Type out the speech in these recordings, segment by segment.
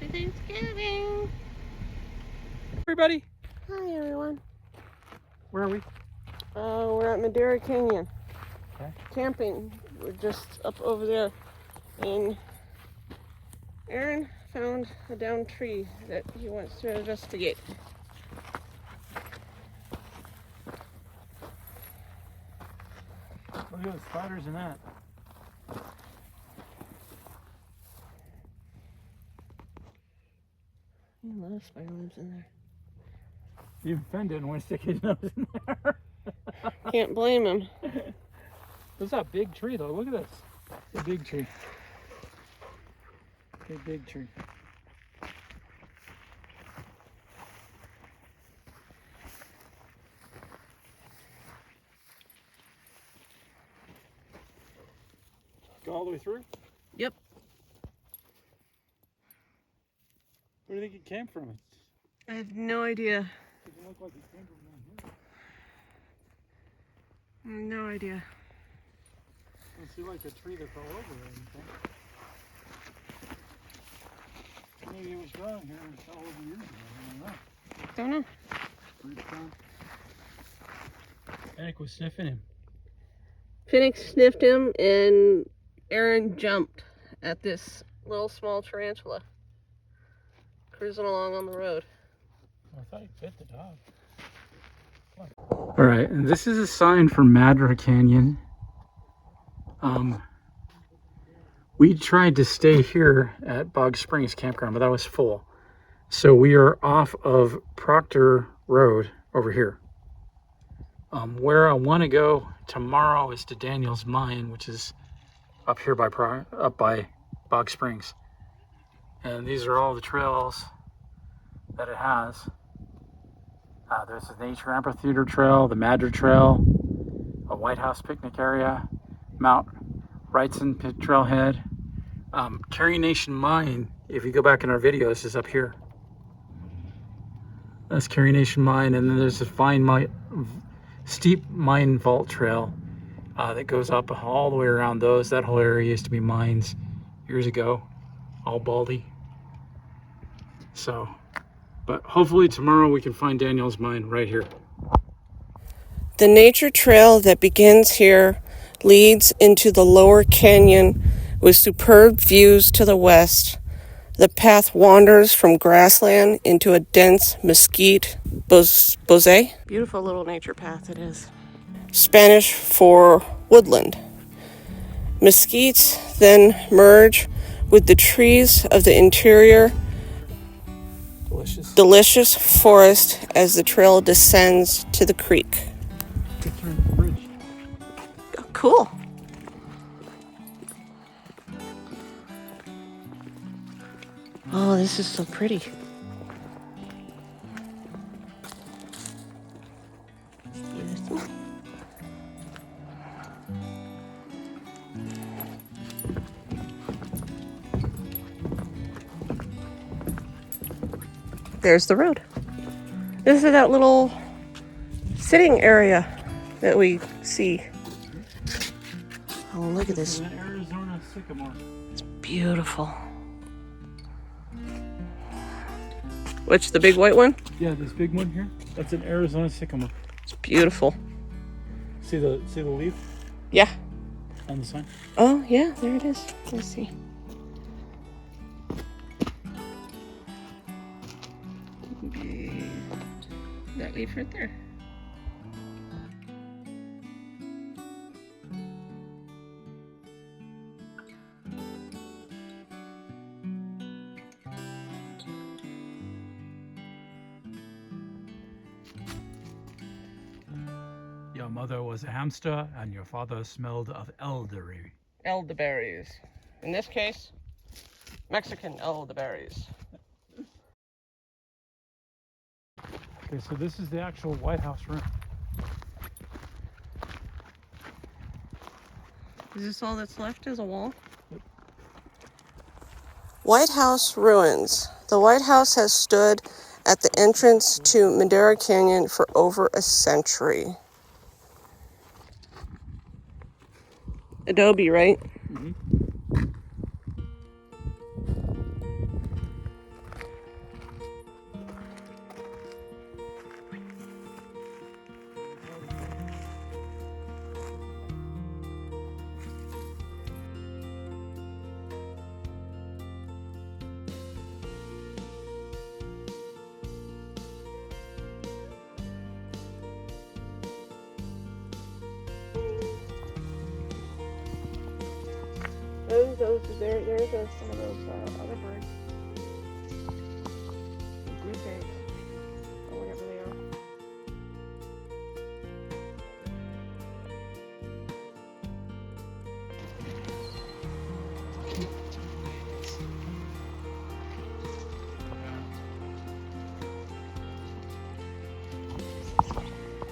Happy Thanksgiving! Everybody! Hi everyone. Where are we? We're at Madera Canyon. Okay. Camping. We're just up over there. And Aaron found a downed tree that he wants to investigate. Look at the spiders in that. A lot of spider webs in there. Even Finn didn't want to stick his nose in there. Can't blame him. There's that big tree though. Look at this. It's a big tree. Big tree. Go all the way through? Yep. Where do you think it came from? I have no idea. Doesn't look like it came from down here. I have no idea. Doesn't see like a tree that fell over or anything. Maybe it was growing here and fell over years ago. I don't know. Don't know. Finnick was sniffing him. Finnick sniffed him and Aaron jumped at this little small tarantula cruising along on the road. I thought he bit the dog. All right, and this is a sign for Madera Canyon. We tried to stay here at Bog Springs Campground, but that was full. So we are off of Proctor Road over here. Where I want to go tomorrow is to Daniel's Mine, which is up here by Bog Springs. And these are all the trails that it has. There's the Nature Amphitheater Trail, the Madra Trail, a White House picnic area, Mount Wrightson Trailhead. Carrie Nation Mine, if you go back in our videos, is up here. That's Carrie Nation Mine, and then there's a steep mine vault trail that goes up all the way around those. That whole area used to be mines years ago, all baldy. So, but hopefully tomorrow we can find Daniel's Mine right here. The nature trail that begins here leads into the lower canyon with superb views to the west. The path wanders from grassland into a dense mesquite bosais. Beautiful little nature path it is. Spanish for woodland. Mesquites then merge with the trees of the interior. Delicious forest as the trail descends to the creek. Oh, cool. Oh, this is so pretty. There's the road. This is that little sitting area that we see. Oh, look at this. This is an Arizona sycamore. It's beautiful. Which, the big white one? Yeah, this big one here. That's an Arizona sycamore. It's beautiful. See the leaf Yeah. on the sign? Oh, yeah, there it is. Let's see. That leaf right there. Your mother was a hamster and your father smelled of elderberry. Elderberries. In this case, Mexican elderberries. Okay, so this is the actual White House room. Is this all that's left as a wall? Yep. White House ruins. The White House has stood at the entrance to Madera Canyon for over a century. Adobe, right? Mm-hmm. There's some of those other birds. Blue jays, or whatever they are.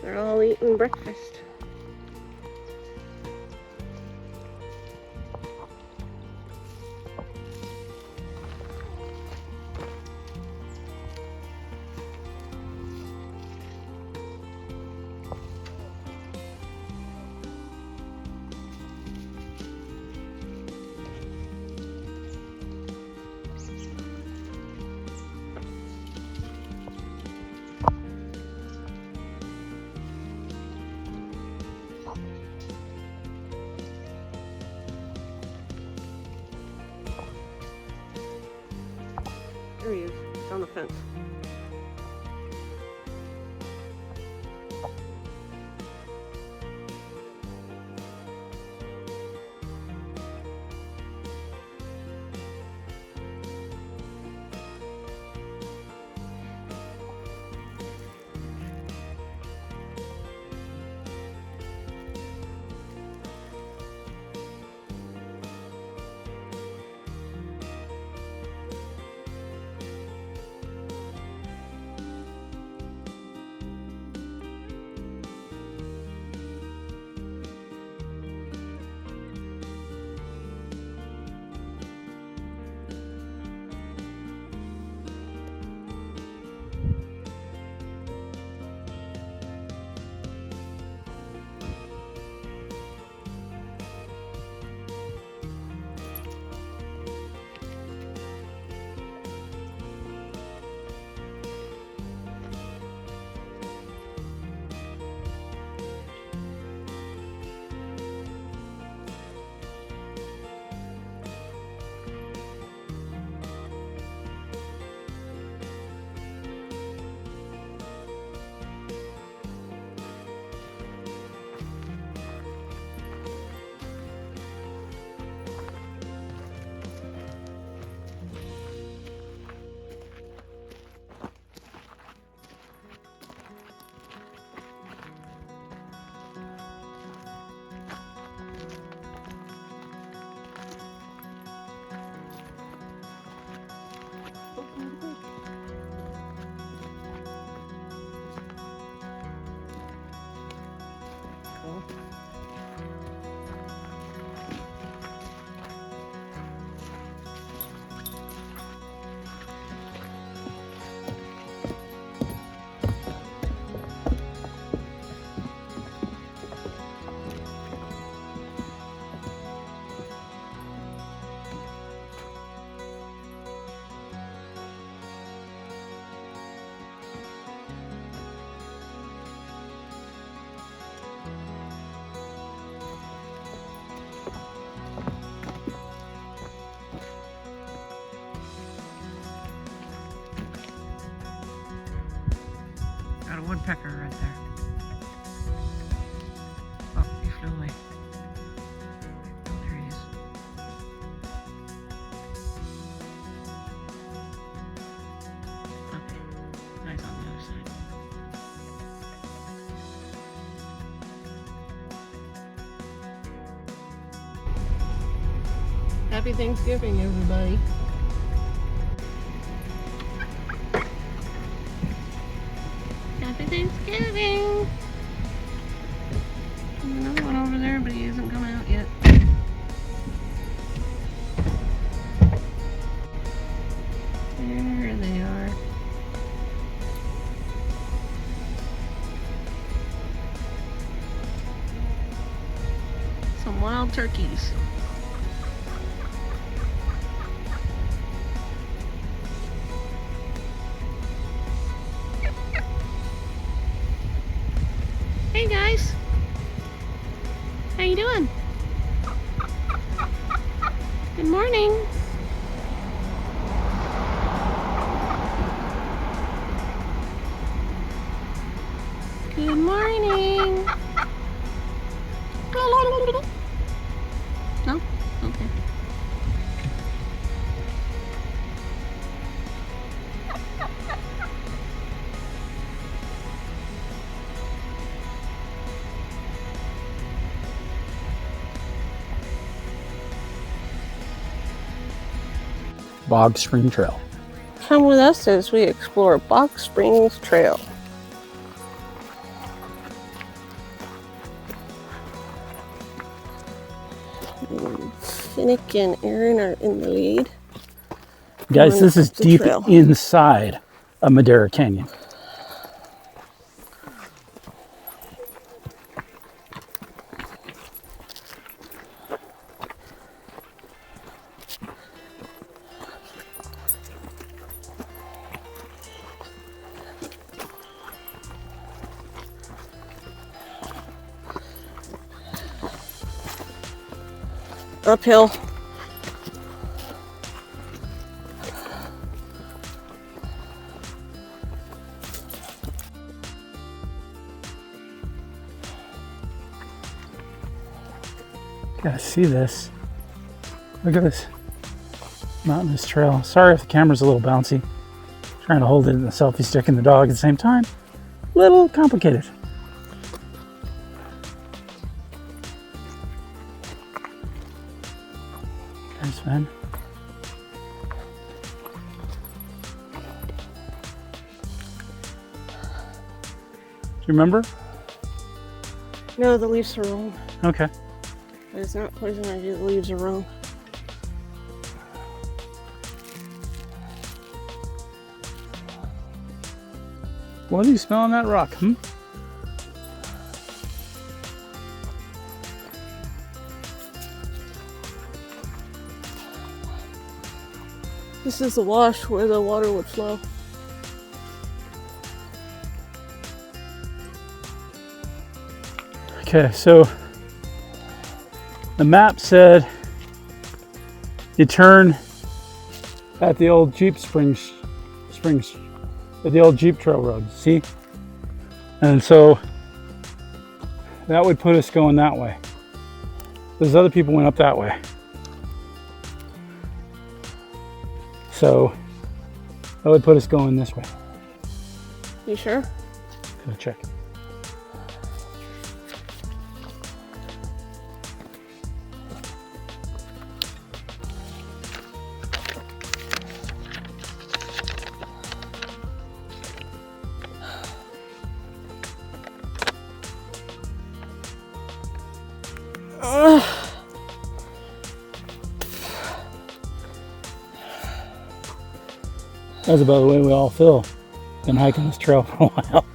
They're all eating breakfast. There he is. He's on the fence. Got a woodpecker right there. Oh, he flew away. Oh, there he is. Okay, nice on the other side. Happy Thanksgiving, everybody. Happy Thanksgiving! There's another one over there, but he hasn't come out yet. There they are. Some wild turkeys. Hey guys, how you doing? Good morning. Good morning. No? Okay. Bog Spring Trail. Come with us as we explore Bog Springs Trail. Finnick and Aaron are in the lead. Guys, this is deep trail. inside of Madera Canyon. Uphill. You guys see this? Look at this mountainous trail. Sorry if the camera's a little bouncy. Trying to hold it in the selfie stick and the dog at the same time. A little complicated. There's Sven. Do you remember? No, the leaves are wrong. Okay. But it's not poison ivy, the leaves are wrong. What do you smell on that rock? This is the wash where the water would flow. Okay, so the map said you turn at the old Jeep springs, at the old Jeep Trail Road, see? And so that would put us going that way. Those other people went up that way. So that would put us going this way. You sure? Gonna check. That's about the way we all feel. Been hiking this trail for a while.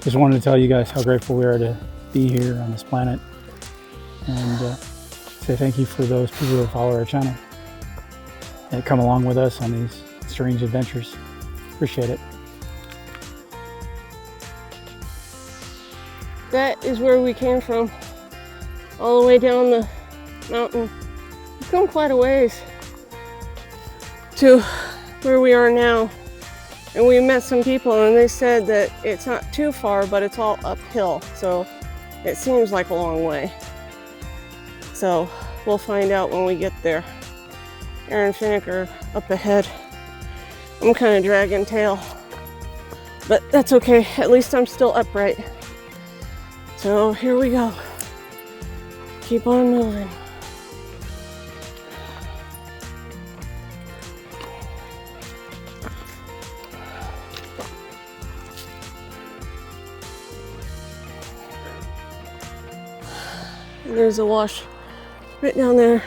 Just wanted to tell you guys how grateful we are to be here on this planet, and say thank you for those people who follow our channel and come along with us on these strange adventures. Appreciate it. That is where we came from. All the way down the mountain. We've come quite a ways to where we are now. And we met some people and they said that it's not too far, but it's all uphill. So it seems like a long way. So we'll find out when we get there. Aaron and Finnick are up ahead. I'm kind of dragging tail, but that's okay. At least I'm still upright. So here we go. Keep on moving. And there's a wash right down there.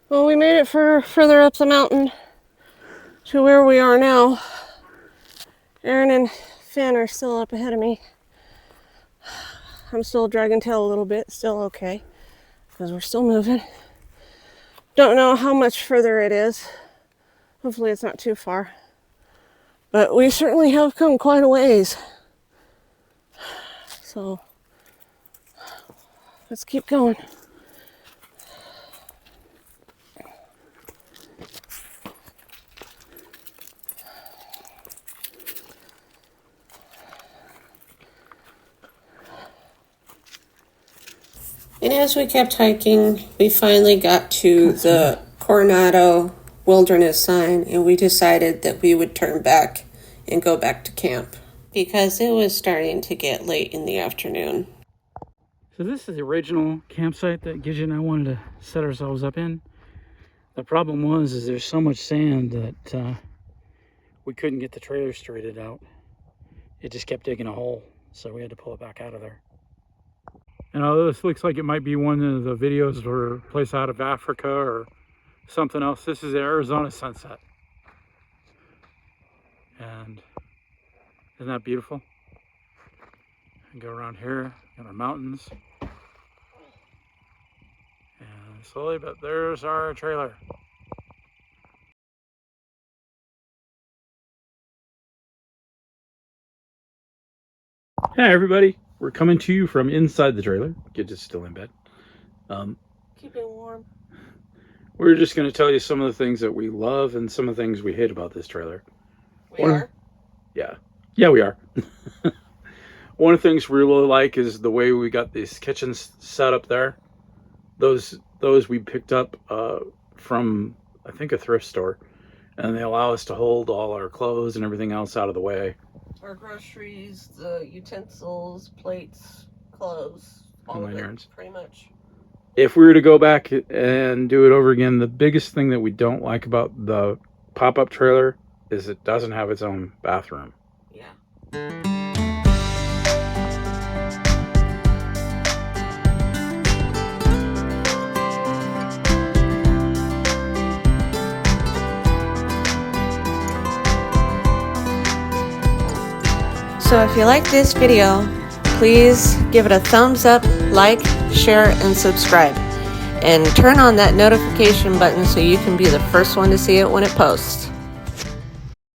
Well, we made it further up the mountain to where we are now. Aaron and Finn are still up ahead of me. I'm still dragging tail a little bit, still okay, because we're still moving. Don't know how much further it is. Hopefully it's not too far. But we certainly have come quite a ways. So let's keep going. And as we kept hiking, we finally got to the Coronado Wilderness sign, and we decided that we would turn back and go back to camp. because it was starting to get late in the afternoon. So this is the original campsite that Gidget and I wanted to set ourselves up in. The problem was there's so much sand that we couldn't get the trailer straightened out. It just kept digging a hole, so we had to pull it back out of there. And although this looks like it might be one of the videos or a place out of Africa or something else, this is the Arizona sunset. And isn't that beautiful? And go around here in our mountains. And slowly, but there's our trailer. Hey everybody, we're coming to you from inside the trailer. Gidget's still in bed. Keeping warm. We're just going to tell you some of the things that we love and some of the things we hate about this trailer. We are? Yeah, we are. One of the things we really like is the way we got these kitchens set up there. Those we picked up from, I think, a thrift store. And they allow us to hold all our clothes and everything else out of the way. Our groceries, the utensils, plates, clothes, all of it, pretty much. If we were to go back and do it over again, the biggest thing that we don't like about the pop-up trailer is it doesn't have its own bathroom. Yeah. So if you like this video, please give it a thumbs up, like, share, and subscribe. And turn on that notification button so you can be the first one to see it when it posts.